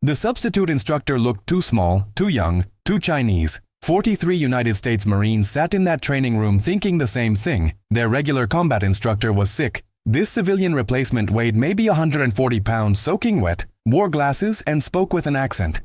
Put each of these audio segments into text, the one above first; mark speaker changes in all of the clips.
Speaker 1: The substitute instructor looked too small, too young, too Chinese. 43 United States Marines sat in that training room thinking the same thing. Their regular combat instructor was sick. This civilian replacement weighed maybe 140 pounds, soaking wet, wore glasses, and spoke with an accent.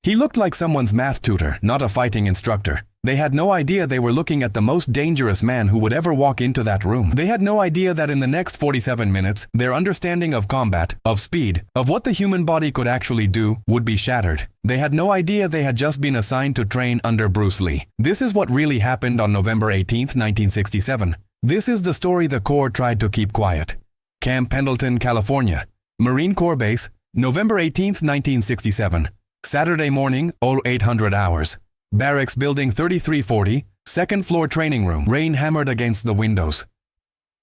Speaker 1: He looked like someone's math tutor, not a fighting instructor. They had no idea they were looking at the most dangerous man who would ever walk into that room. They had no idea that in the next 47 minutes, their understanding of combat, of speed, of what the human body could actually do, would be shattered. They had no idea they had just been assigned to train under Bruce Lee. This is what really happened on November 18, 1967. This is the story the Corps tried to keep quiet. Camp Pendleton, California. Marine Corps Base, November 18, 1967. Saturday morning, 0800 hours. Barracks Building 3340, second floor training room. Rain hammered against the windows.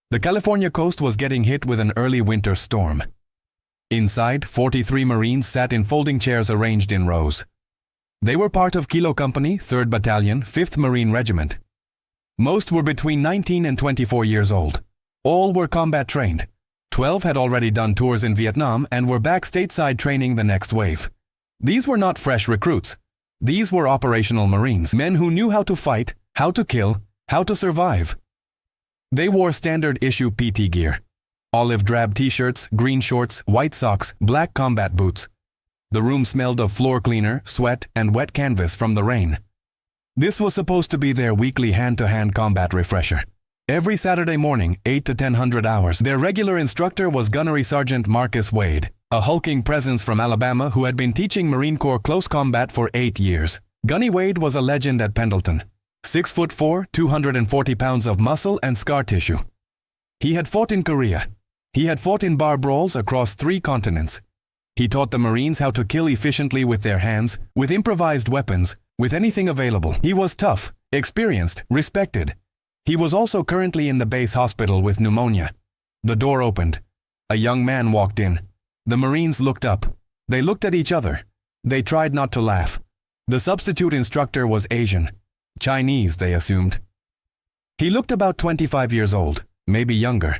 Speaker 1: The California coast was getting hit with an early winter storm. Inside, 43 Marines sat in folding chairs arranged in rows. They were part of Kilo Company, 3rd Battalion, 5th Marine Regiment. Most were between 19 and 24 years old. All were combat trained. 12 had already done tours in Vietnam and were back stateside training the next wave. These were not fresh recruits. These were operational Marines, men who knew how to fight, how to kill, how to survive. They wore standard issue PT gear. Olive drab t-shirts, green shorts, white socks, black combat boots. The room smelled of floor cleaner, sweat, and wet canvas from the rain. This was supposed to be their weekly hand-to-hand combat refresher. Every Saturday morning, 8 to 1000 hours, their regular instructor was Gunnery Sergeant Marcus Wade, a hulking presence from Alabama who had been teaching Marine Corps close combat for 8 years. Gunny Wade was a legend at Pendleton. 6'4", 240 pounds of muscle and scar tissue. He had fought in Korea. He had fought in bar brawls across 3 continents. He taught the Marines how to kill efficiently with their hands, with improvised weapons, with anything available. He was tough, experienced, respected. He was also currently in the base hospital with pneumonia. The door opened. A young man walked in. The Marines looked up. They looked at each other. They tried not to laugh. The substitute instructor was Asian. Chinese, they assumed. He looked about 25 years old, maybe younger.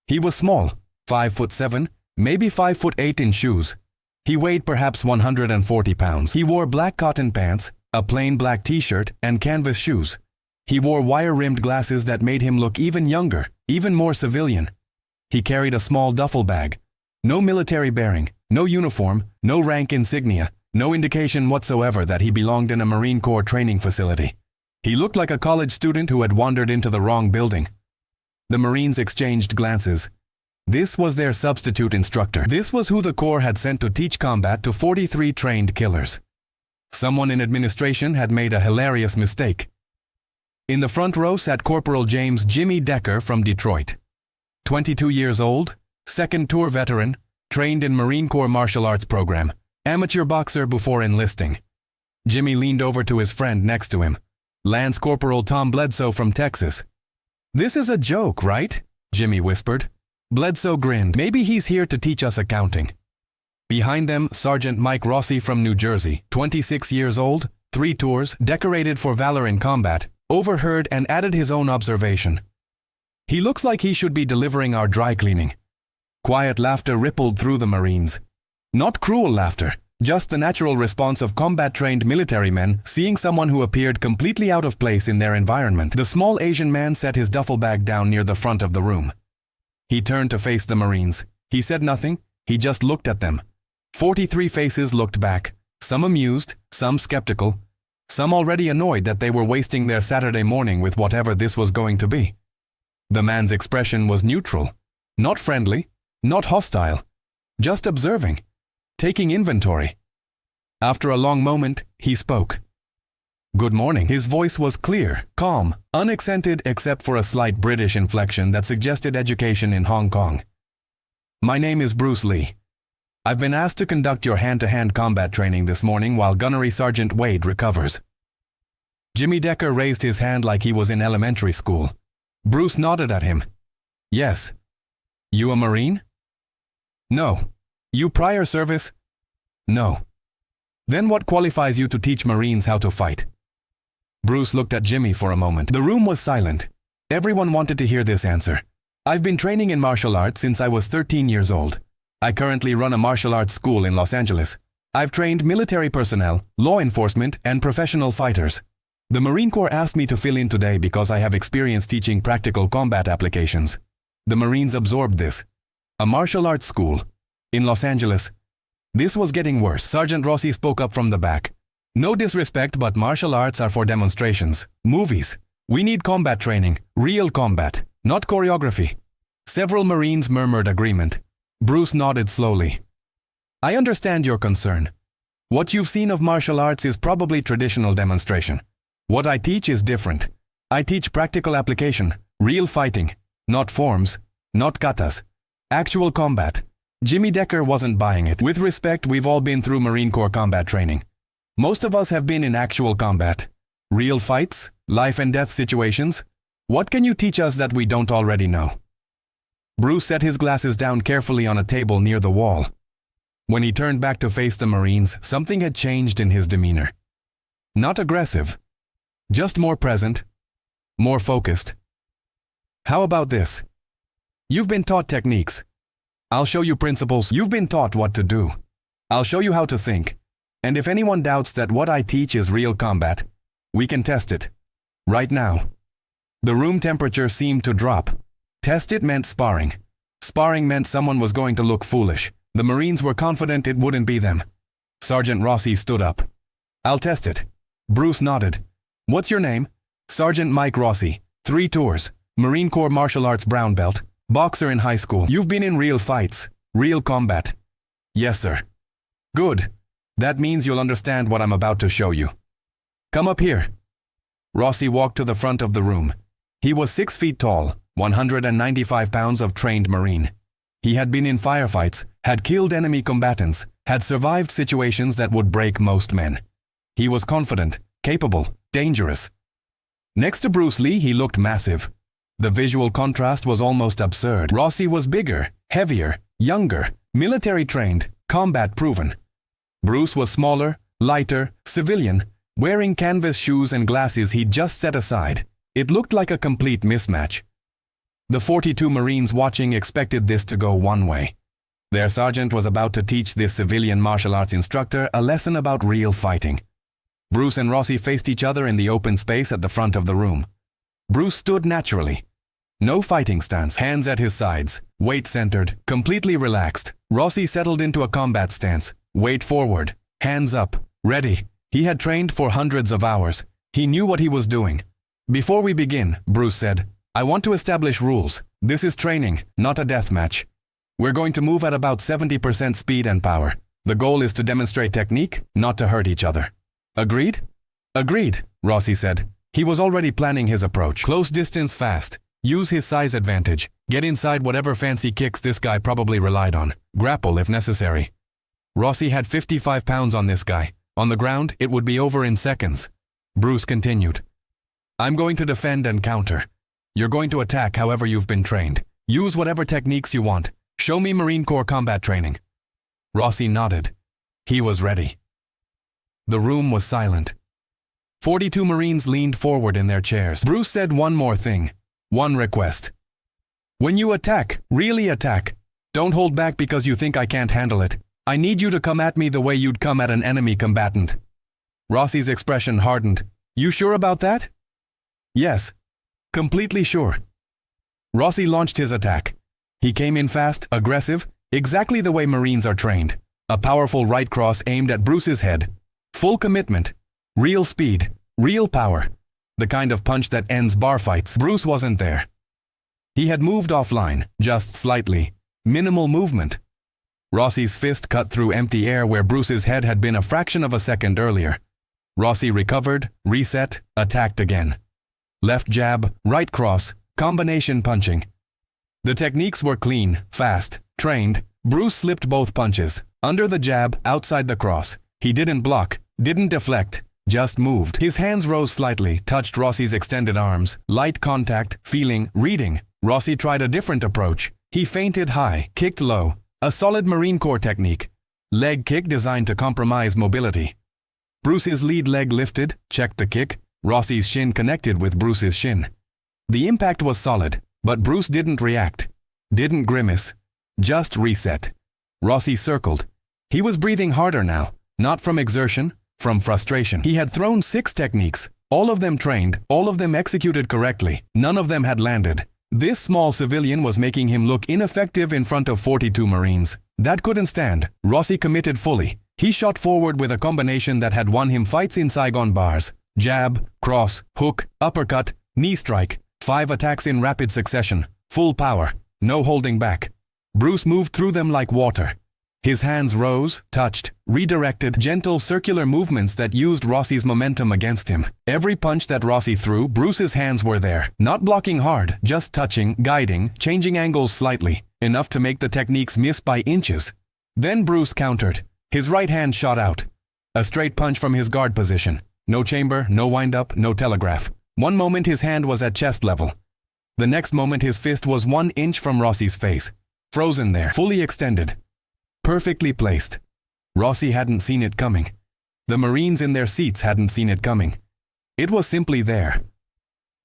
Speaker 1: He was small, 5'7", maybe 5'8" in shoes. He weighed perhaps 140 pounds. He wore black cotton pants, a plain black t-shirt, and canvas shoes. He wore wire-rimmed glasses that made him look even younger, even more civilian. He carried a small duffel bag. No military bearing, no uniform, no rank insignia, no indication whatsoever that he belonged in a Marine Corps training facility. He looked like a college student who had wandered into the wrong building. The Marines exchanged glances. This was their substitute instructor. This was who the Corps had sent to teach combat to 43 trained killers. Someone in administration had made a hilarious mistake. In the front row sat Corporal James Jimmy Decker from Detroit. 22 years old, second tour veteran, trained in Marine Corps martial arts program, amateur boxer before enlisting. Jimmy leaned over to his friend next to him, Lance Corporal Tom Bledsoe from Texas. "This is a joke, right?" Jimmy whispered. Bledsoe grinned. "Maybe he's here to teach us accounting." Behind them, Sergeant Mike Rossi from New Jersey, 26 years old, 3 tours, decorated for valor in combat, overheard and added his own observation. "He looks like he should be delivering our dry cleaning." Quiet laughter rippled through the Marines. Not cruel laughter, just the natural response of combat-trained military men seeing someone who appeared completely out of place in their environment. The small Asian man set his duffel bag down near the front of the room. He turned to face the Marines. He said nothing, he just looked at them. 43 faces looked back, some amused, some skeptical, some already annoyed that they were wasting their Saturday morning with whatever this was going to be. The man's expression was neutral, not friendly, not hostile, just observing, taking inventory. After a long moment, he spoke. "Good morning." His voice was clear, calm, unaccented except for a slight British inflection that suggested education in Hong Kong. "My name is Bruce Lee. I've been asked to conduct your hand-to-hand combat training this morning while Gunnery Sergeant Wade recovers." Jimmy Decker raised his hand like he was in elementary school. Bruce nodded at him. "Yes." "You a Marine?" "No." "You prior service?" "No." "Then what qualifies you to teach Marines how to fight?" Bruce looked at Jimmy for a moment. The room was silent. Everyone wanted to hear this answer. "I've been training in martial arts since I was 13 years old. I currently run a martial arts school in Los Angeles. I've trained military personnel, law enforcement, and professional fighters. The Marine Corps asked me to fill in today because I have experience teaching practical combat applications. The Marines absorbed this. A martial arts school. In Los Angeles. This was getting worse. Sergeant Rossi spoke up from the back. No disrespect, but martial arts are for demonstrations, movies. We need combat training, real combat, not choreography. Several Marines murmured agreement. Bruce nodded slowly. I understand your concern. What you've seen of martial arts is probably traditional demonstration. What I teach is different. I teach practical application, real fighting, not forms, not katas. Actual combat. Jimmy Decker wasn't buying it. With respect, we've all been through Marine Corps combat training. Most of us have been in actual combat. Real fights, life and death situations. What can you teach us that we don't already know? Bruce set his glasses down carefully on a table near the wall. When he turned back to face the Marines, something had changed in his demeanor. Not aggressive. Just more present. More focused. How about this? You've been taught techniques. I'll show you principles. You've been taught what to do. I'll show you how to think. And if anyone doubts that what I teach is real combat, we can test it. Right now. The room temperature seemed to drop. Test it meant sparring. Sparring meant someone was going to look foolish. The Marines were confident it wouldn't be them. Sergeant Rossi stood up. I'll test it. Bruce nodded. What's your name? Sergeant Mike Rossi. 3 tours. Marine Corps martial arts brown belt. Boxer in high school. You've been in real fights. Real combat. Yes, sir. Good. That means you'll understand what I'm about to show you. Come up here. Rossi walked to the front of the room. He was 6 feet tall, 195 pounds of trained Marine. He had been in firefights, had killed enemy combatants, had survived situations that would break most men. He was confident, capable, dangerous. Next to Bruce Lee, he looked massive. The visual contrast was almost absurd. Rossi was bigger, heavier, younger, military trained, combat proven. Bruce was smaller, lighter, civilian, wearing canvas shoes and glasses he'd just set aside. It looked like a complete mismatch. The 42 Marines watching expected this to go one way. Their sergeant was about to teach this civilian martial arts instructor a lesson about real fighting. Bruce and Rossi faced each other in the open space at the front of the room. Bruce stood naturally. No fighting stance, hands at his sides, weight centered, completely relaxed. Rossi settled into a combat stance, weight forward, hands up, ready. He had trained for hundreds of hours. He knew what he was doing. Before we begin, Bruce said, I want to establish rules. This is training, not a death match. We're going to move at about 70% speed and power. The goal is to demonstrate technique, not to hurt each other. Agreed? Agreed, Rossi said. He was already planning his approach. Close distance fast. Use his size advantage. Get inside whatever fancy kicks this guy probably relied on. Grapple if necessary. Rossi had 55 pounds on this guy. On the ground, it would be over in seconds. Bruce continued. I'm going to defend and counter. You're going to attack however you've been trained. Use whatever techniques you want. Show me Marine Corps combat training. Rossi nodded. He was ready. The room was silent. 42 Marines leaned forward in their chairs. Bruce said one more thing. One request. When you attack, really attack. Don't hold back because you think I can't handle it. I need you to come at me the way you'd come at an enemy combatant. Rossi's expression hardened. You sure about that? Yes. Completely sure. Rossi launched his attack. He came in fast, aggressive, exactly the way Marines are trained. A powerful right cross aimed at Bruce's head. Full commitment. Real speed. Real power. The kind of punch that ends bar fights. Bruce wasn't there. He had moved offline, just slightly. Minimal movement. Rossi's fist cut through empty air where Bruce's head had been a fraction of a second earlier. Rossi recovered, reset, attacked again. Left jab, right cross, combination punching. The techniques were clean, fast, trained. Bruce slipped both punches. Under the jab, outside the cross. He didn't block, didn't deflect, just moved. His hands rose slightly, touched Rossi's extended arms. Light contact, feeling, reading. Rossi tried a different approach. He feinted high, kicked low. A solid Marine Corps technique. Leg kick designed to compromise mobility. Bruce's lead leg lifted, checked the kick. Rossi's shin connected with Bruce's shin. The impact was solid, but Bruce didn't react. Didn't grimace. Just reset. Rossi circled. He was breathing harder now, Not from exertion, from frustration. He had thrown 6 techniques, all of them trained, all of them executed correctly. None of them had landed. This small civilian was making him look ineffective in front of 42 Marines. That couldn't stand. Rossi committed fully. He shot forward with a combination that had won him fights in Saigon bars. Jab, cross, hook, uppercut, knee strike. 5 attacks in rapid succession. Full power. No holding back. Bruce moved through them like water. His hands rose, touched, redirected, gentle circular movements that used Rossi's momentum against him. Every punch that Rossi threw, Bruce's hands were there. Not blocking hard, just touching, guiding, changing angles slightly, enough to make the techniques miss by inches. Then Bruce countered. His right hand shot out. A straight punch from his guard position. No chamber, no wind-up, no telegraph. One moment his hand was at chest level. The next moment his fist was 1 inch from Rossi's face. Frozen there, fully extended. Perfectly placed. Rossi hadn't seen it coming. The Marines in their seats hadn't seen it coming. It was simply there.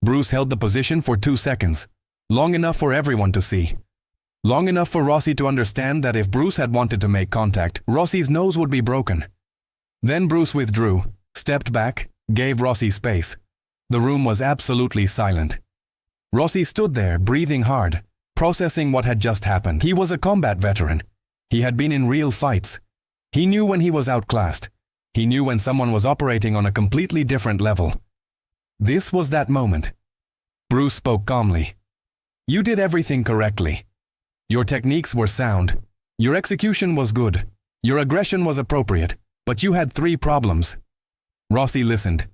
Speaker 1: Bruce held the position for 2 seconds, long enough for everyone to see. Long enough for Rossi to understand that if Bruce had wanted to make contact, Rossi's nose would be broken. Then Bruce withdrew, stepped back, gave Rossi space. The room was absolutely silent. Rossi stood there, breathing hard, processing what had just happened. He was a combat veteran. He had been in real fights. He knew when he was outclassed. He knew when someone was operating on a completely different level. This was that moment. Bruce spoke calmly. You did everything correctly. Your techniques were sound. Your execution was good. Your aggression was appropriate. But you had 3 problems. Rossi listened.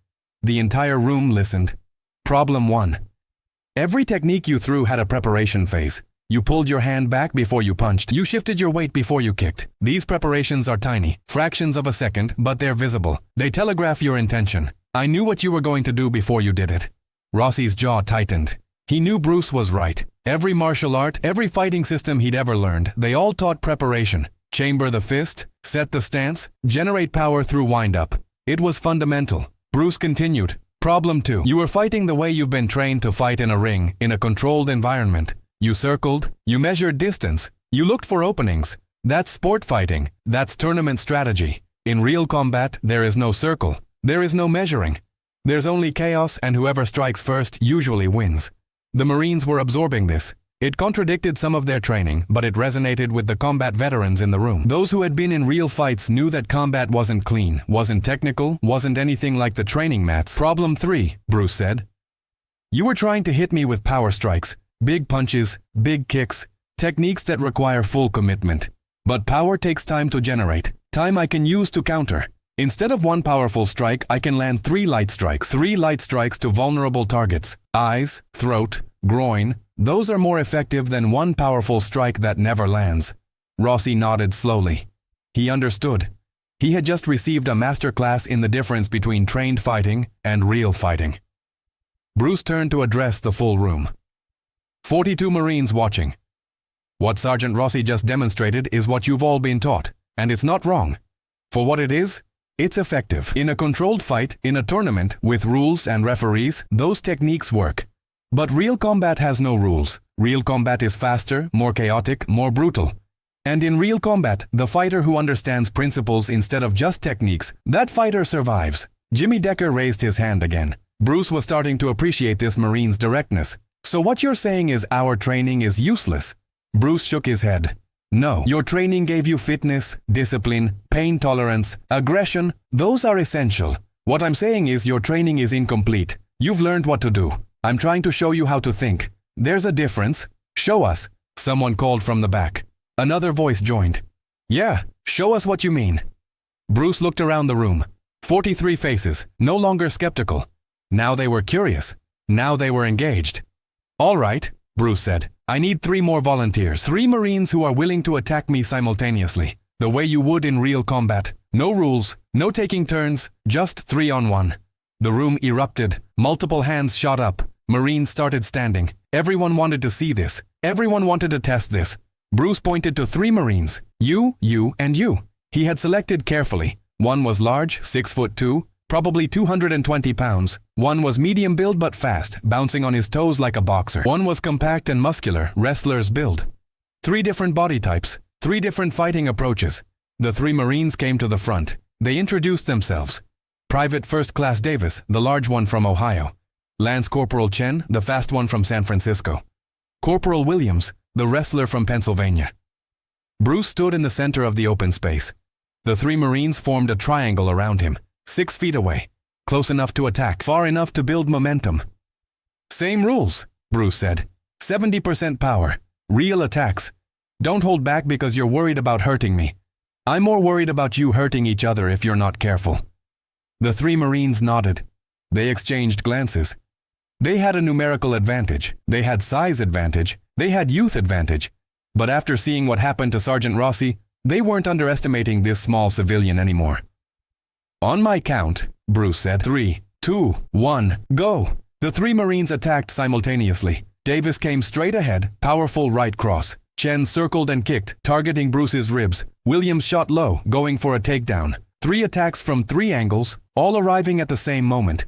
Speaker 1: The entire room listened. Problem 1. Every technique you threw had a preparation phase. You pulled your hand back before you punched. You shifted your weight before you kicked. These preparations are tiny, fractions of a second, but they're visible. They telegraph your intention. I knew what you were going to do before you did it. Rossi's jaw tightened. He knew Bruce was right. Every martial art, every fighting system he'd ever learned, they all taught preparation. Chamber the fist, set the stance, generate power through wind-up. It was fundamental. Bruce continued. Problem 2. You were fighting the way you've been trained to fight in a ring, in a controlled environment. You circled, you measured distance, you looked for openings. That's sport fighting, that's tournament strategy. In real combat, there is no circle, there is no measuring. There's only chaos, and whoever strikes first usually wins. The Marines were absorbing this. It contradicted some of their training, but it resonated with the combat veterans in the room. Those who had been in real fights knew that combat wasn't clean, wasn't technical, wasn't anything like the training mats. Problem 3, Bruce said. You were trying to hit me with power strikes. Big punches, big kicks, techniques that require full commitment. But power takes time to generate, time I can use to counter. Instead of 1 powerful strike, I can land 3 light strikes. 3 light strikes to vulnerable targets. Eyes, throat, groin. Those are more effective than 1 powerful strike that never lands. Rossi nodded slowly. He understood. He had just received a masterclass in the difference between trained fighting and real fighting. Bruce turned to address the full room. 42 Marines watching. What Sergeant Rossi just demonstrated is what you've all been taught, and it's not wrong. For what it is, it's effective. In a controlled fight, in a tournament, with rules and referees, those techniques work. But real combat has no rules. Real combat is faster, more chaotic, more brutal. And in real combat, the fighter who understands principles instead of just techniques, that fighter survives. Jimmy Decker raised his hand again. Bruce was starting to appreciate this Marine's directness. So what you're saying is our training is useless? Bruce shook his head. No, your training gave you fitness, discipline, pain tolerance, aggression. Those are essential. What I'm saying is your training is incomplete. You've learned what to do. I'm trying to show you how to think. There's a difference. Show us. Someone called from the back. Another voice joined. Yeah, show us what you mean. Bruce looked around the room. 43 faces, no longer skeptical. Now they were curious. Now they were engaged. All right, Bruce said. I need 3 more volunteers. 3 Marines who are willing to attack me simultaneously. The way you would in real combat. No rules, no taking turns, just 3-on-1. The room erupted. Multiple hands shot up. Marines started standing. Everyone wanted to see this. Everyone wanted to test this. Bruce pointed to 3 Marines. You, and you. He had selected carefully. One was large, 6'2", probably 220 pounds. One was medium build but fast, bouncing on his toes like a boxer. One was compact and muscular, wrestler's build. 3 different body types, 3 different fighting approaches. The 3 Marines came to the front. They introduced themselves. Private First Class Davis, the large one from Ohio. Lance Corporal Chen, the fast one from San Francisco. Corporal Williams, the wrestler from Pennsylvania. Bruce stood in the center of the open space. The three Marines formed a triangle around him, 6 feet away, close enough to attack, far enough to build momentum. "Same rules," Bruce said. 70% power, real attacks. Don't hold back because you're worried about hurting me. I'm more worried about you hurting each other if you're not careful." The three Marines nodded. They exchanged glances. They had a numerical advantage, they had size advantage, they had youth advantage. But after seeing what happened to Sergeant Rossi, they weren't underestimating this small civilian anymore. "On my count," Bruce said. 3, 2, 1, go. The three Marines attacked simultaneously. Davis came straight ahead, powerful right cross. Chen circled and kicked, targeting Bruce's ribs. Williams shot low, going for a takedown. 3 attacks from 3 angles, all arriving at the same moment.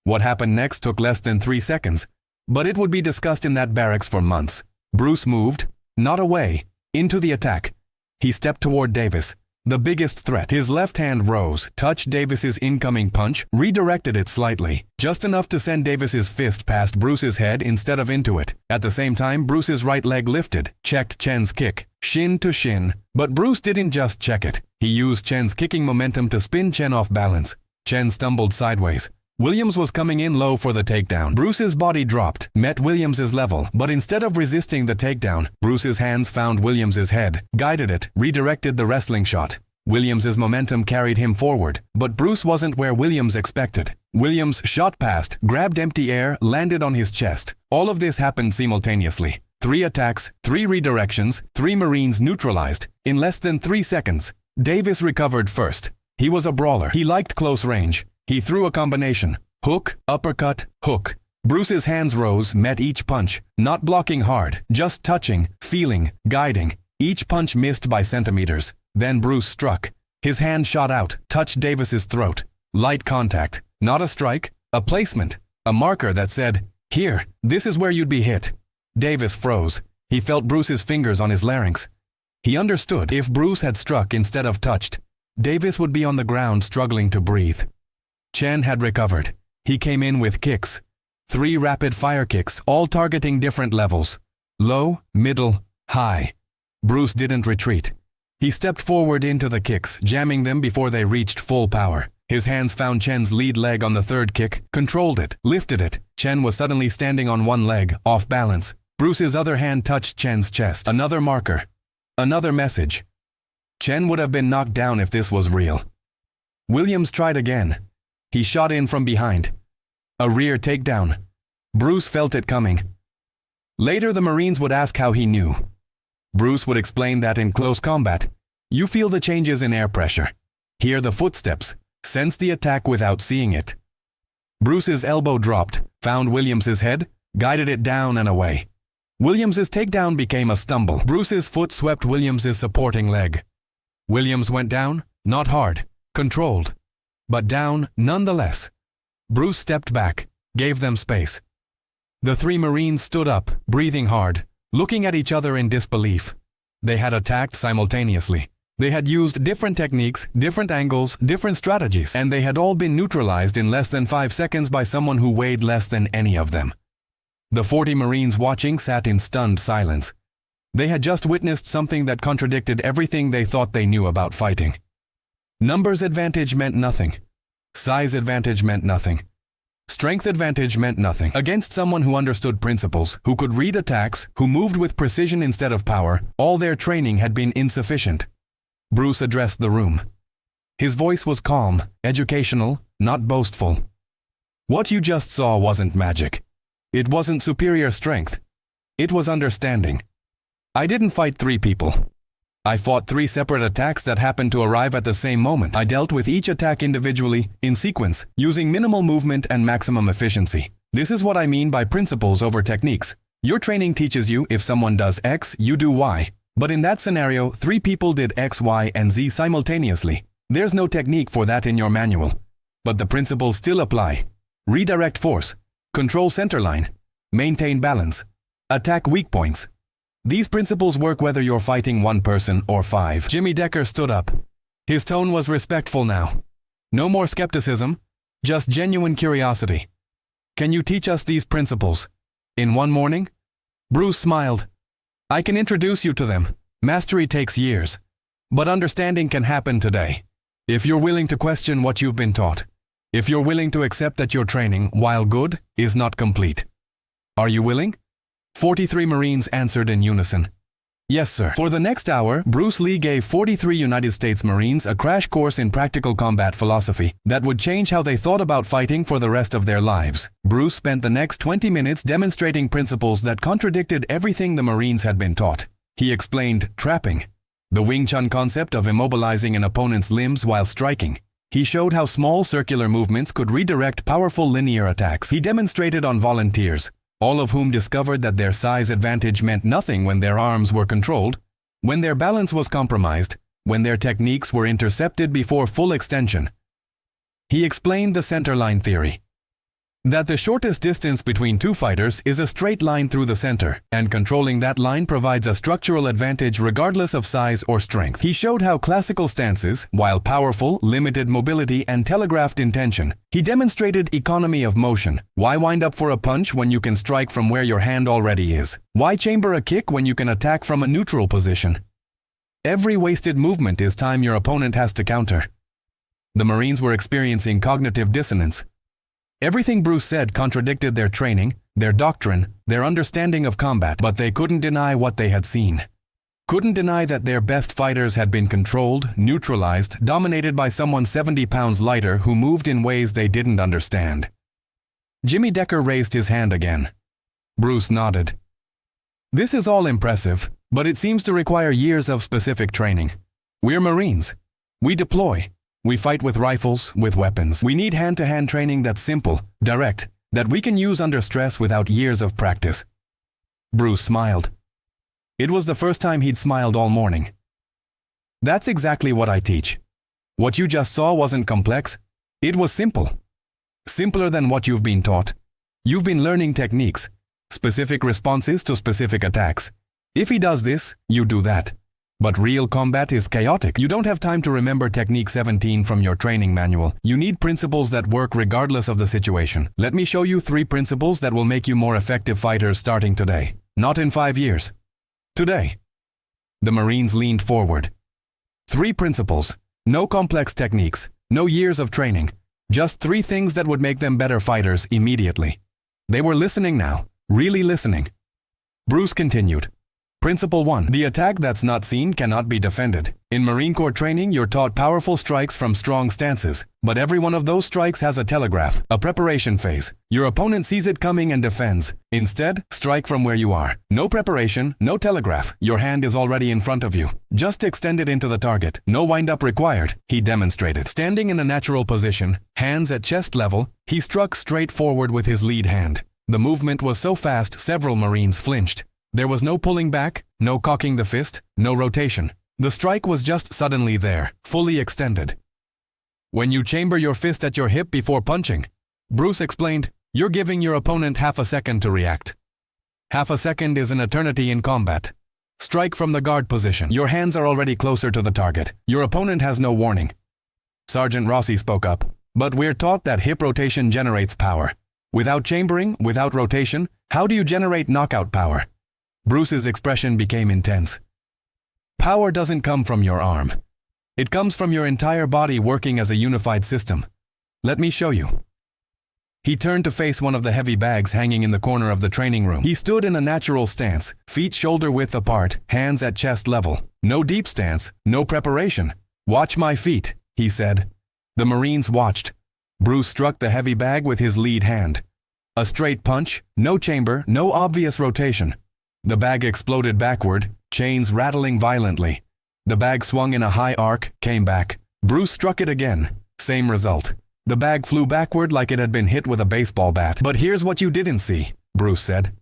Speaker 1: What happened next took less than 3 seconds, but it would be discussed in that barracks for months. Bruce moved, not away, into the attack. He stepped toward Davis, the biggest threat. His left hand rose, touched Davis's incoming punch, redirected it slightly, just enough to send Davis's fist past Bruce's head instead of into it. At the same time, Bruce's right leg lifted, checked Chen's kick, shin to shin. But Bruce didn't just check it. He used Chen's kicking momentum to spin Chen off balance. Chen stumbled sideways. Williams was coming in low for the takedown. Bruce's body dropped, met Williams's level, but instead of resisting the takedown, Bruce's hands found Williams's head, guided it, redirected the wrestling shot. Williams's momentum carried him forward, but Bruce wasn't where Williams expected. Williams shot past, grabbed empty air, landed on his chest. All of this happened simultaneously. 3 attacks, 3 redirections, 3 Marines neutralized, in less than 3 seconds. Davis recovered first. He was a brawler. He liked close range. He threw a combination. Hook, uppercut, hook. Bruce's hands rose, met each punch, not blocking hard, just touching, feeling, guiding. Each punch missed by centimeters. Then Bruce struck. His hand shot out, touched Davis's throat. Light contact, not a strike, a placement, a marker that said, "Here, this is where you'd be hit." Davis froze. He felt Bruce's fingers on his larynx. He understood if Bruce had struck instead of touched, Davis would be on the ground struggling to breathe. Chen had recovered. He came in with kicks. 3 rapid-fire kicks, all targeting different levels. Low, middle, high. Bruce didn't retreat. He stepped forward into the kicks, jamming them before they reached full power. His hands found Chen's lead leg on the 3rd kick, controlled it, lifted it. Chen was suddenly standing on one leg, off balance. Bruce's other hand touched Chen's chest. Another marker. Another message. Chen would have been knocked down if this was real. Williams tried again. He shot in from behind. A rear takedown. Bruce felt it coming. Later, the Marines would ask how he knew. Bruce would explain that in close combat, you feel the changes in air pressure, hear the footsteps, sense the attack without seeing it. Bruce's elbow dropped, found Williams's head, guided it down and away. Williams's takedown became a stumble. Bruce's foot swept Williams's supporting leg. Williams went down, not hard, controlled, but down nonetheless. Bruce stepped back, gave them space. The 3 Marines stood up, breathing hard, looking at each other in disbelief. They had attacked simultaneously. They had used different techniques, different angles, different strategies, and they had all been neutralized in less than 5 seconds by someone who weighed less than any of them. The 40 Marines watching sat in stunned silence. They had just witnessed something that contradicted everything they thought they knew about fighting. Numbers advantage meant nothing. Size advantage meant nothing. Strength advantage meant nothing. Against someone who understood principles, who could read attacks, who moved with precision instead of power, all their training had been insufficient. Bruce addressed the room. His voice was calm, educational, not boastful. What you just saw wasn't magic. It wasn't superior strength. It was understanding. I didn't fight 3 people. I fought 3 separate attacks that happened to arrive at the same moment. I dealt with each attack individually, in sequence, using minimal movement and maximum efficiency. This is what I mean by principles over techniques. Your training teaches you if someone does X, you do Y. But in that scenario, 3 people did X, Y, and Z simultaneously. There's no technique for that in your manual. But the principles still apply. Redirect force. Control center line. Maintain balance. Attack weak points. These principles work whether you're fighting 1 person or 5. Jimmy Decker stood up. His tone was respectful now. No more skepticism, just genuine curiosity. Can you teach us these principles? In one morning? Bruce smiled. I can introduce you to them. Mastery takes years. But understanding can happen today. If you're willing to question what you've been taught. If you're willing to accept that your training, while good, is not complete. Are you willing? 43 Marines answered in unison. Yes, sir. For the next hour, Bruce Lee gave 43 United States Marines a crash course in practical combat philosophy that would change how they thought about fighting for the rest of their lives. Bruce spent the next 20 minutes demonstrating principles that contradicted everything the Marines had been taught. He explained trapping, the Wing Chun concept of immobilizing an opponent's limbs while striking. He showed how small circular movements could redirect powerful linear attacks. He demonstrated on volunteers, all of whom discovered that their size advantage meant nothing when their arms were controlled, when their balance was compromised, when their techniques were intercepted before full extension. He explained the centerline theory, that the shortest distance between two fighters is a straight line through the center, and controlling that line provides a structural advantage regardless of size or strength. He showed how classical stances, while powerful, limited mobility and telegraphed intention. He demonstrated economy of motion. Why wind up for a punch when you can strike from where your hand already is? Why chamber a kick when you can attack from a neutral position? Every wasted movement is time your opponent has to counter. The Marines were experiencing cognitive dissonance. Everything Bruce said contradicted their training, their doctrine, their understanding of combat, but they couldn't deny what they had seen. Couldn't deny that their best fighters had been controlled, neutralized, dominated by someone 70 pounds lighter who moved in ways they didn't understand. Jimmy Decker raised his hand again. Bruce nodded. This is all impressive, but it seems to require years of specific training. We're Marines. We deploy. We fight with rifles, with weapons. We need hand-to-hand training that's simple, direct, that we can use under stress without years of practice. Bruce smiled. It was the first time he'd smiled all morning. That's exactly what I teach. What you just saw wasn't complex. It was simple. Simpler than what you've been taught. You've been learning techniques, specific responses to specific attacks. If he does this, you do that. But real combat is chaotic. You don't have time to remember Technique 17 from your training manual. You need principles that work regardless of the situation. Let me show you 3 principles that will make you more effective fighters starting today. Not in 5 years. Today. The Marines leaned forward. 3 principles. No complex techniques. No years of training. Just 3 things that would make them better fighters immediately. They were listening now. Really listening. Bruce continued. Principle 1. The attack that's not seen cannot be defended. In Marine Corps training, you're taught powerful strikes from strong stances, but every one of those strikes has a telegraph, a preparation phase. Your opponent sees it coming and defends. Instead, strike from where you are. No preparation, no telegraph. Your hand is already in front of you. Just extend it into the target. No wind-up required, he demonstrated. Standing in a natural position, hands at chest level, he struck straight forward with his lead hand. The movement was so fast several Marines flinched. There was no pulling back, no cocking the fist, no rotation. The strike was just suddenly there, fully extended. When you chamber your fist at your hip before punching, Bruce explained, you're giving your opponent half a second to react. Half a second is an eternity in combat. Strike from the guard position. Your hands are already closer to the target. Your opponent has no warning. Sergeant Rossi spoke up. But we're taught that hip rotation generates power. Without chambering, without rotation, how do you generate knockout power? Bruce's expression became intense. Power doesn't come from your arm. It comes from your entire body working as a unified system. Let me show you. He turned to face one of the heavy bags hanging in the corner of the training room. He stood in a natural stance, feet shoulder-width apart, hands at chest level. No deep stance, no preparation. Watch my feet, he said. The Marines watched. Bruce struck the heavy bag with his lead hand. A straight punch, no chamber, no obvious rotation. The bag exploded backward, chains rattling violently. The bag swung in a high arc, came back. Bruce struck it again. Same result. The bag flew backward like it had been hit with a baseball bat. But here's what you didn't see, Bruce said.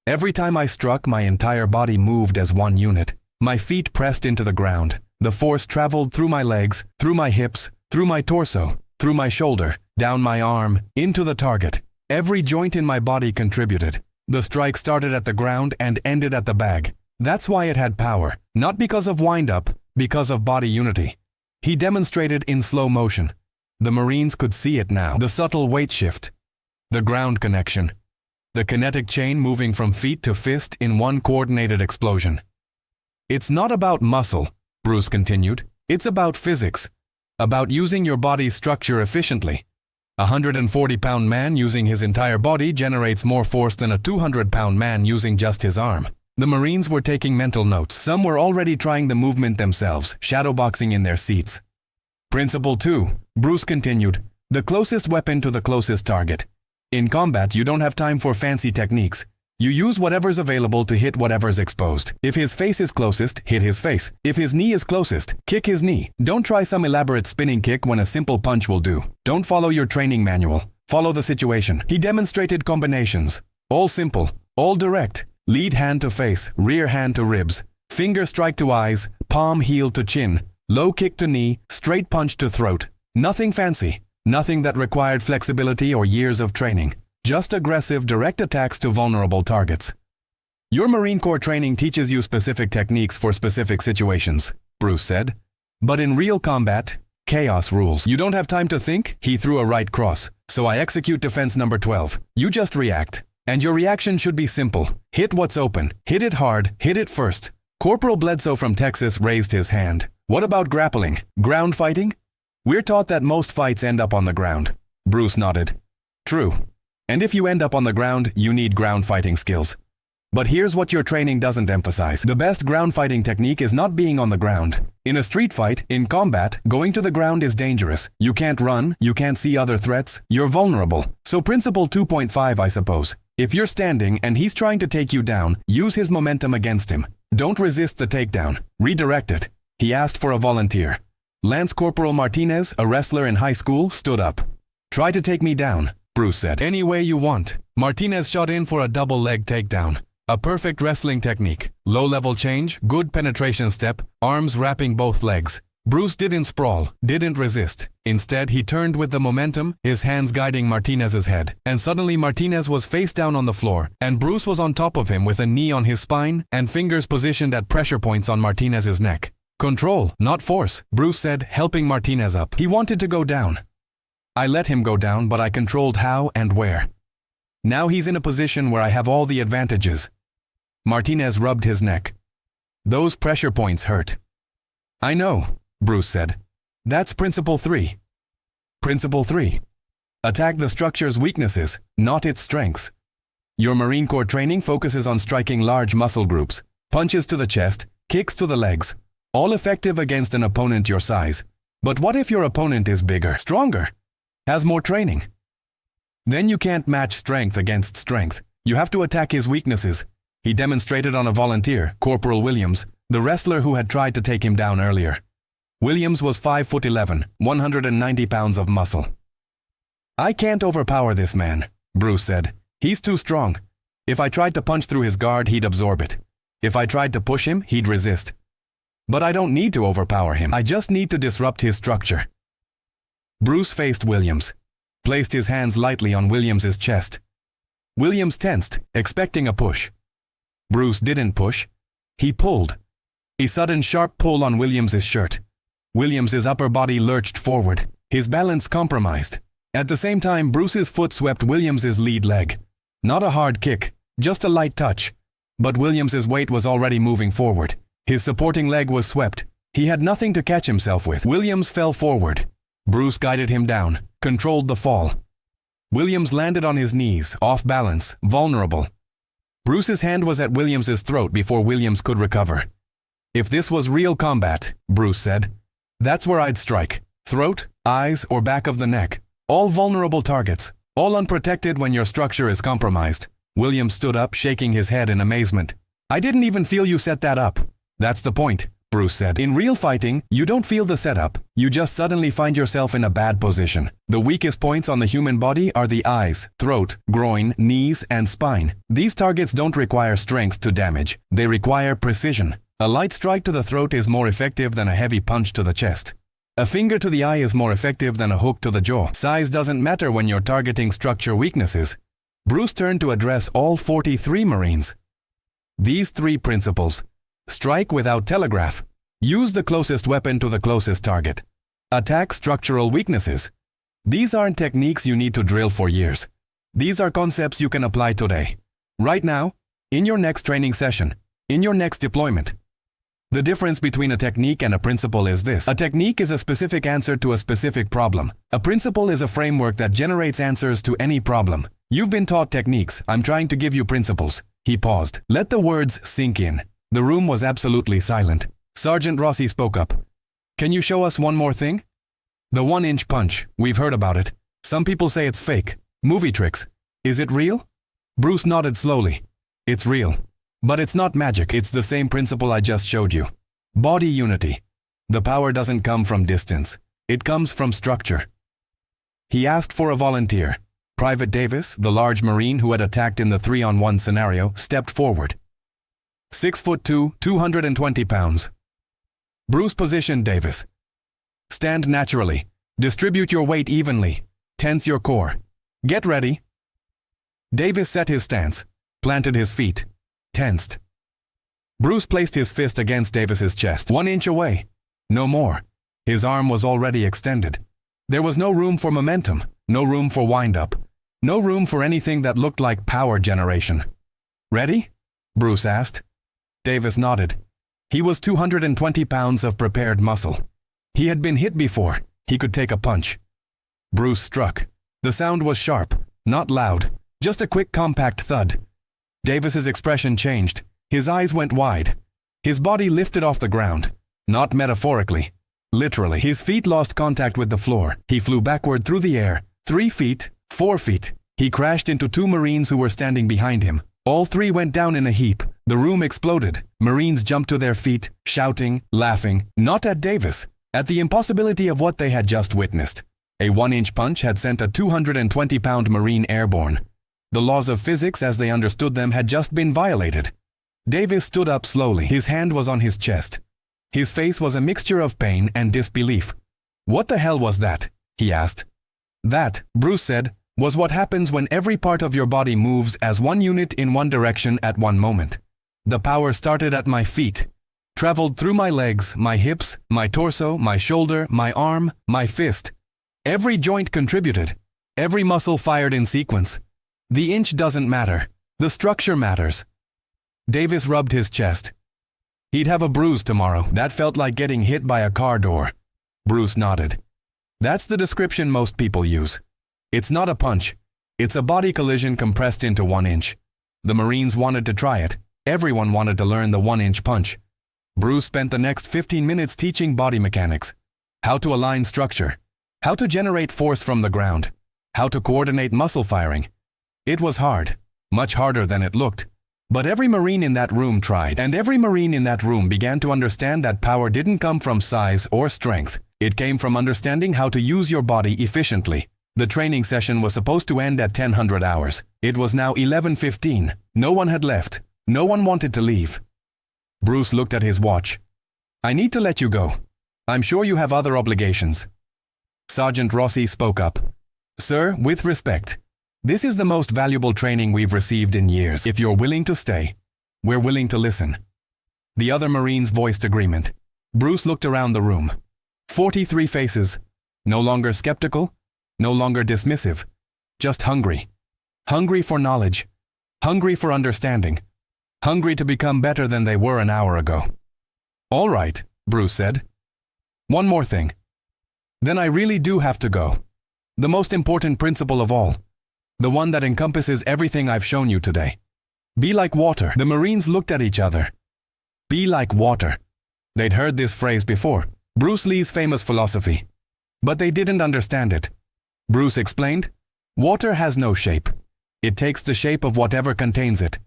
Speaker 1: Every time I struck, my entire body moved as one unit. My feet pressed into the ground. The force traveled through my legs, through my hips, through my torso, through my shoulder, down my arm, into the target. Every joint in my body contributed. The strike started at the ground and ended at the bag. That's why it had power, not because of wind-up, because of body unity. He demonstrated in slow motion. The Marines could see it now. The subtle weight shift. The ground connection. The kinetic chain moving from feet to fist in one coordinated explosion. It's not about muscle, Bruce continued. It's about physics. About using your body's structure efficiently. A 140-pound man using his entire body generates more force than a 200-pound man using just his arm. The Marines were taking mental notes. Some were already trying the movement themselves, shadowboxing in their seats. Principle 2, Bruce continued, the closest weapon to the closest target. In combat, you don't have time for fancy techniques. You use whatever's available to hit whatever's exposed. If his face is closest, hit his face. If his knee is closest, kick his knee. Don't try some elaborate spinning kick when a simple punch will do. Don't follow your training manual. Follow the situation. He demonstrated combinations. All simple, all direct. Lead hand to face, rear hand to ribs. Finger strike to eyes, palm heel to chin. Low kick to knee, straight punch to throat. Nothing fancy. Nothing that required flexibility or years of training. Just aggressive, direct attacks to vulnerable targets. Your Marine Corps training teaches you specific techniques for specific situations, Bruce said. But in real combat, chaos rules. You don't have time to think? He threw a right cross. So I execute defense number 12. You just react. And your reaction should be simple. Hit what's open. Hit it hard. Hit it first. Corporal Bledsoe from Texas raised his hand. What about grappling? Ground fighting? We're taught that most fights end up on the ground. Bruce nodded. True. And if you end up on the ground, you need ground fighting skills. But here's what your training doesn't emphasize. The best ground fighting technique is not being on the ground. In a street fight, in combat, going to the ground is dangerous. You can't run, you can't see other threats, you're vulnerable. So principle 2.5, I suppose. If you're standing and he's trying to take you down, use his momentum against him. Don't resist the takedown. Redirect it. He asked for a volunteer. Lance Corporal Martinez, a wrestler in high school, stood up. Try to take me down, Bruce said. Any way you want. Martinez shot in for a double leg takedown. A perfect wrestling technique. Low-level change, good penetration step, arms wrapping both legs. Bruce didn't sprawl, didn't resist. Instead, he turned with the momentum, his hands guiding Martinez's head. And suddenly Martinez was face down on the floor, and Bruce was on top of him with a knee on his spine and fingers positioned at pressure points on Martinez's neck. Control, not force, Bruce said, helping Martinez up. He wanted to go down. I let him go down, but I controlled how and where. Now he's in a position where I have all the advantages. Martinez rubbed his neck. Those pressure points hurt. I know, Bruce said. That's principle 3. Principle 3. Attack the structure's weaknesses, not its strengths. Your Marine Corps training focuses on striking large muscle groups, punches to the chest, kicks to the legs, all effective against an opponent your size. But what if your opponent is bigger, stronger, has more training? Then you can't match strength against strength. You have to attack his weaknesses. He demonstrated on a volunteer, Corporal Williams, the wrestler who had tried to take him down earlier. Williams was 5'11", 190 pounds of muscle. I can't overpower this man, Bruce said. He's too strong. If I tried to punch through his guard, he'd absorb it. If I tried to push him, he'd resist. But I don't need to overpower him. I just need to disrupt his structure. Bruce faced Williams, placed his hands lightly on Williams's chest. Williams tensed, expecting a push. Bruce didn't push. He pulled. A sudden sharp pull on Williams's shirt. Williams's upper body lurched forward, his balance compromised. At the same time, Bruce's foot swept Williams's lead leg. Not a hard kick, just a light touch. But Williams's weight was already moving forward. His supporting leg was swept. He had nothing to catch himself with. Williams fell forward. Bruce guided him down, controlled the fall. Williams landed on his knees, off balance, vulnerable. Bruce's hand was at Williams's throat before Williams could recover. If this was real combat, Bruce said, that's where I'd strike. Throat, eyes, or back of the neck. All vulnerable targets. All unprotected when your structure is compromised. Williams stood up, shaking his head in amazement. I didn't even feel you set that up. That's the point, Bruce said. In real fighting, you don't feel the setup. You just suddenly find yourself in a bad position. The weakest points on the human body are the eyes, throat, groin, knees, and spine. These targets don't require strength to damage. They require precision. A light strike to the throat is more effective than a heavy punch to the chest. A finger to the eye is more effective than a hook to the jaw. Size doesn't matter when you're targeting structure weaknesses. Bruce turned to address all 43 Marines. These 3 principles. Strike without telegraph. Use the closest weapon to the closest target. Attack structural weaknesses. These aren't techniques you need to drill for years. These are concepts you can apply today. Right now, in your next training session, in your next deployment. The difference between a technique and a principle is this. A technique is a specific answer to a specific problem. A principle is a framework that generates answers to any problem. You've been taught techniques. I'm trying to give you principles. He paused. Let the words sink in. The room was absolutely silent. Sergeant Rossi spoke up. Can you show us one more thing? The 1-inch punch. We've heard about it. Some people say it's fake. Movie tricks. Is it real? Bruce nodded slowly. It's real. But it's not magic. It's the same principle I just showed you. Body unity. The power doesn't come from distance. It comes from structure. He asked for a volunteer. Private Davis, the large Marine who had attacked in the 3-on-1 scenario, stepped forward. 6'2", 220 pounds. Bruce positioned Davis. Stand naturally. Distribute your weight evenly. Tense your core. Get ready. Davis set his stance, planted his feet, tensed. Bruce placed his fist against Davis's chest, 1 inch away. No more. His arm was already extended. There was no room for momentum, no room for wind-up, no room for anything that looked like power generation. Ready? Bruce asked. Davis nodded. He was 220 pounds of prepared muscle. He had been hit before. He could take a punch. Bruce struck. The sound was sharp, not loud, just a quick compact thud. Davis's expression changed. His eyes went wide. His body lifted off the ground. Not metaphorically. Literally. His feet lost contact with the floor. He flew backward through the air. 3 feet, 4 feet. He crashed into 2 Marines who were standing behind him. All 3 went down in a heap. The room exploded. Marines jumped to their feet, shouting, laughing, not at Davis, at the impossibility of what they had just witnessed. A 1-inch punch had sent a 220-pound Marine airborne. The laws of physics as they understood them had just been violated. Davis stood up slowly. His hand was on his chest. His face was a mixture of pain and disbelief. What the hell was that? He asked. That, Bruce said, was what happens when every part of your body moves as one unit in one direction at one moment. The power started at my feet, traveled through my legs, my hips, my torso, my shoulder, my arm, my fist. Every joint contributed. Every muscle fired in sequence. The inch doesn't matter. The structure matters. Davis rubbed his chest. He'd have a bruise tomorrow. That felt like getting hit by a car door. Bruce nodded. That's the description most people use. It's not a punch. It's a body collision compressed into 1 inch. The Marines wanted to try it. Everyone wanted to learn the 1-inch punch. Bruce spent the next 15 minutes teaching body mechanics. How to align structure. How to generate force from the ground. How to coordinate muscle firing. It was hard. Much harder than it looked. But every Marine in that room tried, and every Marine in that room began to understand that power didn't come from size or strength. It came from understanding how to use your body efficiently. The training session was supposed to end at 10:00 hours. It was now 11:15. No one had left. No one wanted to leave. Bruce looked at his watch. I need to let you go. I'm sure you have other obligations. Sergeant Rossi spoke up. Sir, with respect, this is the most valuable training we've received in years. If you're willing to stay, we're willing to listen. The other Marines voiced agreement. Bruce looked around the room. 43 faces, no longer skeptical, no longer dismissive, just hungry. Hungry for knowledge, hungry for understanding, hungry to become better than they were an hour ago. All right, Bruce said. One more thing. Then I really do have to go. The most important principle of all. The one that encompasses everything I've shown you today. Be like water. The Marines looked at each other. Be like water. They'd heard this phrase before, Bruce Lee's famous philosophy. But they didn't understand it. Bruce explained, water has no shape. It takes the shape of whatever contains it.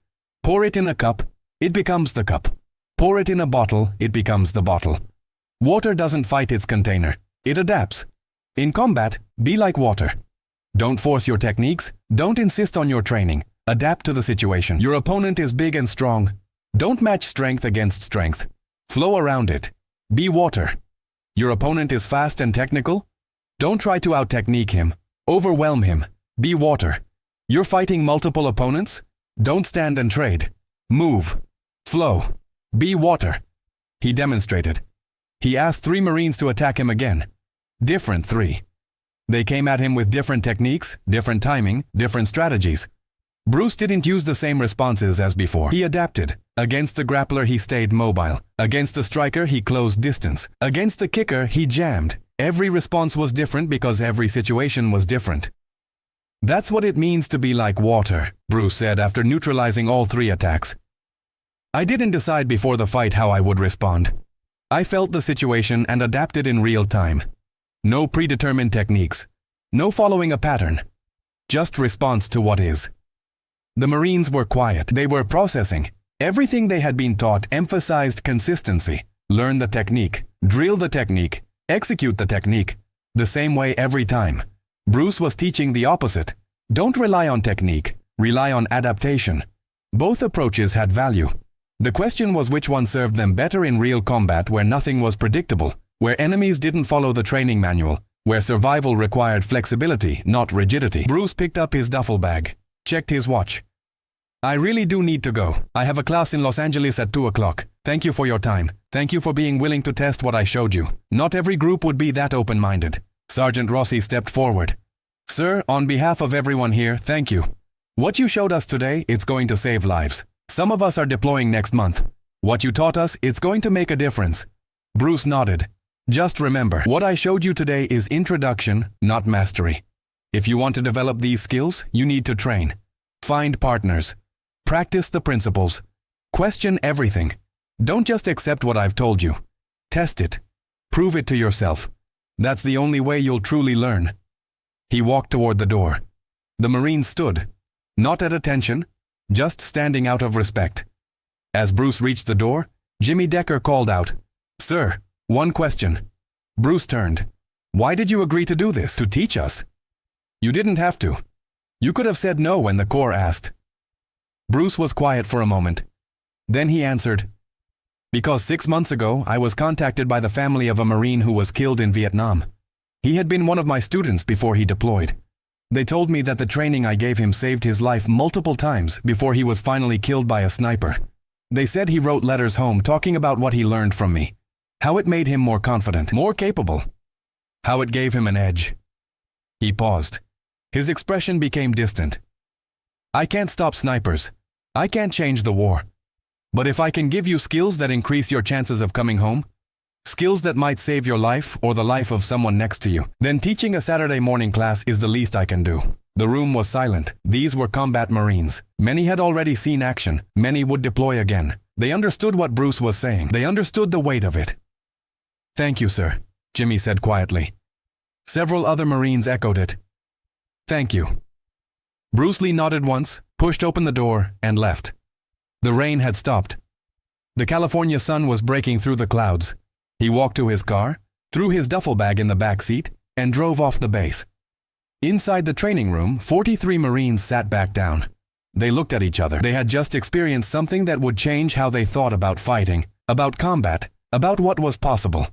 Speaker 1: Pour it in a cup, it becomes the cup. Pour it in a bottle, it becomes the bottle. Water doesn't fight its container. It adapts. In combat, be like water. Don't force your techniques. Don't insist on your training. Adapt to the situation. Your opponent is big and strong. Don't match strength against strength. Flow around it. Be water. Your opponent is fast and technical. Don't try to out-technique him. Overwhelm him. Be water. You're fighting multiple opponents. Don't stand and trade. Move. Flow. Be water. He demonstrated. He asked 3 Marines to attack him again. Different 3. They came at him with different techniques, different timing, different strategies. Bruce didn't use the same responses as before. He adapted. Against the grappler, he stayed mobile. Against the striker, he closed distance. Against the kicker, he jammed. Every response was different because every situation was different. That's what it means to be like water, Bruce said after neutralizing all 3 attacks. I didn't decide before the fight how I would respond. I felt the situation and adapted in real time. No predetermined techniques. No following a pattern. Just response to what is. The Marines were quiet. They were processing. Everything they had been taught emphasized consistency. Learn the technique, drill the technique, execute the technique. The same way every time. Bruce was teaching the opposite. Don't rely on technique, rely on adaptation. Both approaches had value. The question was which one served them better in real combat where nothing was predictable, where enemies didn't follow the training manual, where survival required flexibility, not rigidity. Bruce picked up his duffel bag, checked his watch. I really do need to go. I have a class in Los Angeles at 2 o'clock. Thank you for your time. Thank you for being willing to test what I showed you. Not every group would be that open-minded. Sergeant Rossi stepped forward. Sir, on behalf of everyone here, thank you. What you showed us today, it's going to save lives. Some of us are deploying next month. What you taught us, it's going to make a difference. Bruce nodded. Just remember, what I showed you today is introduction, not mastery. If you want to develop these skills, you need to train. Find partners. Practice the principles. Question everything. Don't just accept what I've told you. Test it. Prove it to yourself. That's the only way you'll truly learn. He walked toward the door. The Marine stood, not at attention, just standing out of respect. As Bruce reached the door, Jimmy Decker called out, "Sir, one question." Bruce turned. "Why did you agree to do this? To teach us?" "You didn't have to. You could have said no when the Corps asked." Bruce was quiet for a moment. Then he answered, "Because 6 months ago, I was contacted by the family of a Marine who was killed in Vietnam. He had been one of my students before he deployed. They told me that the training I gave him saved his life multiple times before he was finally killed by a sniper. They said he wrote letters home talking about what he learned from me, how it made him more confident, more capable, how it gave him an edge." He paused. His expression became distant. "I can't stop snipers. I can't change the war. But if I can give you skills that increase your chances of coming home, skills that might save your life or the life of someone next to you, then teaching a Saturday morning class is the least I can do." The room was silent. These were combat Marines. Many had already seen action. Many would deploy again. They understood what Bruce was saying. They understood the weight of it. "Thank you, sir," Jimmy said quietly. Several other Marines echoed it. "Thank you." Bruce Lee nodded once, pushed open the door, and left. The rain had stopped. The California sun was breaking through the clouds. He walked to his car, threw his duffel bag in the back seat, and drove off the base. Inside the training room, 43 Marines sat back down. They looked at each other. They had just experienced something that would change how they thought about fighting, about combat, about what was possible.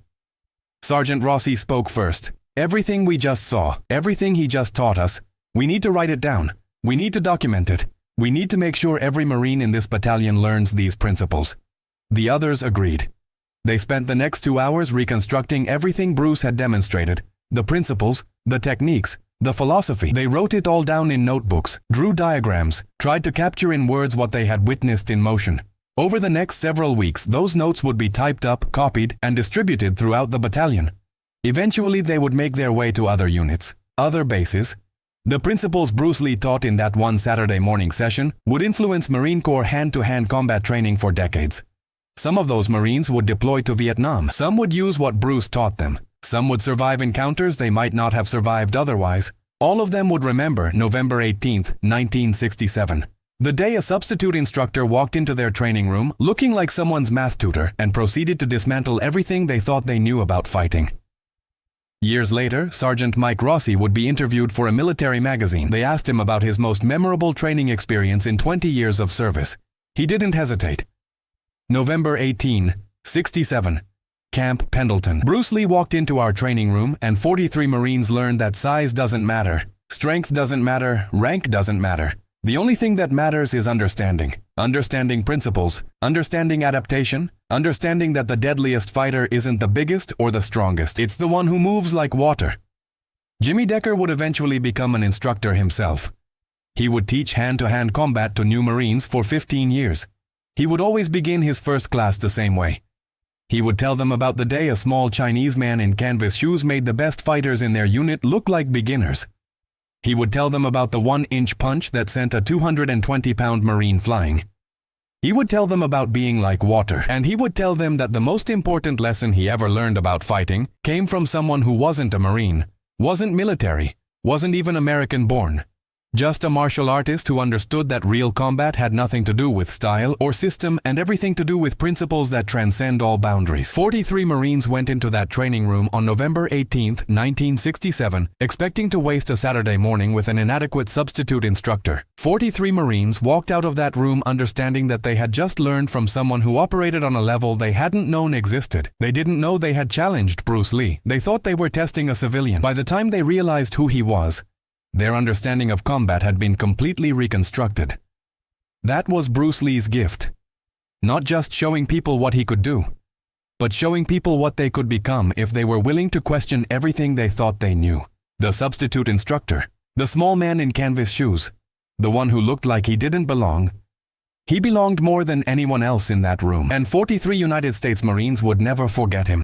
Speaker 1: Sergeant Rossi spoke first. "Everything we just saw, everything he just taught us, we need to write it down. We need to document it. We need to make sure every Marine in this battalion learns these principles." The others agreed. They spent the next 2 hours reconstructing everything Bruce had demonstrated, the principles, the techniques, the philosophy. They wrote it all down in notebooks, drew diagrams, tried to capture in words what they had witnessed in motion. Over the next several weeks, those notes would be typed up, copied, and distributed throughout the battalion. Eventually, they would make their way to other units, other bases. The principles Bruce Lee taught in that one Saturday morning session would influence Marine Corps hand-to-hand combat training for decades. Some of those Marines would deploy to Vietnam. Some would use what Bruce taught them. Some would survive encounters they might not have survived otherwise. All of them would remember November 18, 1967. The day a substitute instructor walked into their training room looking like someone's math tutor and proceeded to dismantle everything they thought they knew about fighting. Years later, Sergeant Mike Rossi would be interviewed for a military magazine. They asked him about his most memorable training experience in 20 years of service. He didn't hesitate. November 18, 67. Camp Pendleton. Bruce Lee walked into our training room and 43 Marines learned that size doesn't matter, strength doesn't matter, rank doesn't matter. The only thing that matters is understanding. Understanding principles, understanding adaptation, understanding that the deadliest fighter isn't the biggest or the strongest. It's the one who moves like water. Jimmy Decker would eventually become an instructor himself. He would teach hand-to-hand combat to new Marines for 15 years. He would always begin his first class the same way. He would tell them about the day a small Chinese man in canvas shoes made the best fighters in their unit look like beginners. He would tell them about the 1-inch punch that sent a 220-pound Marine flying. He would tell them about being like water, and he would tell them that the most important lesson he ever learned about fighting came from someone who wasn't a Marine, wasn't military, wasn't even American-born. Just a martial artist who understood that real combat had nothing to do with style or system and everything to do with principles that transcend all boundaries. 43 Marines went into that training room on November 18, 1967, expecting to waste a Saturday morning with an inadequate substitute instructor. 43 Marines walked out of that room understanding that they had just learned from someone who operated on a level they hadn't known existed. They didn't know they had challenged Bruce Lee. They thought they were testing a civilian. By the time they realized who he was, their understanding of combat had been completely reconstructed. That was Bruce Lee's gift. Not just showing people what he could do, but showing people what they could become if they were willing to question everything they thought they knew. The substitute instructor, the small man in canvas shoes, the one who looked like he didn't belong. He belonged more than anyone else in that room, and 43 United States Marines would never forget him.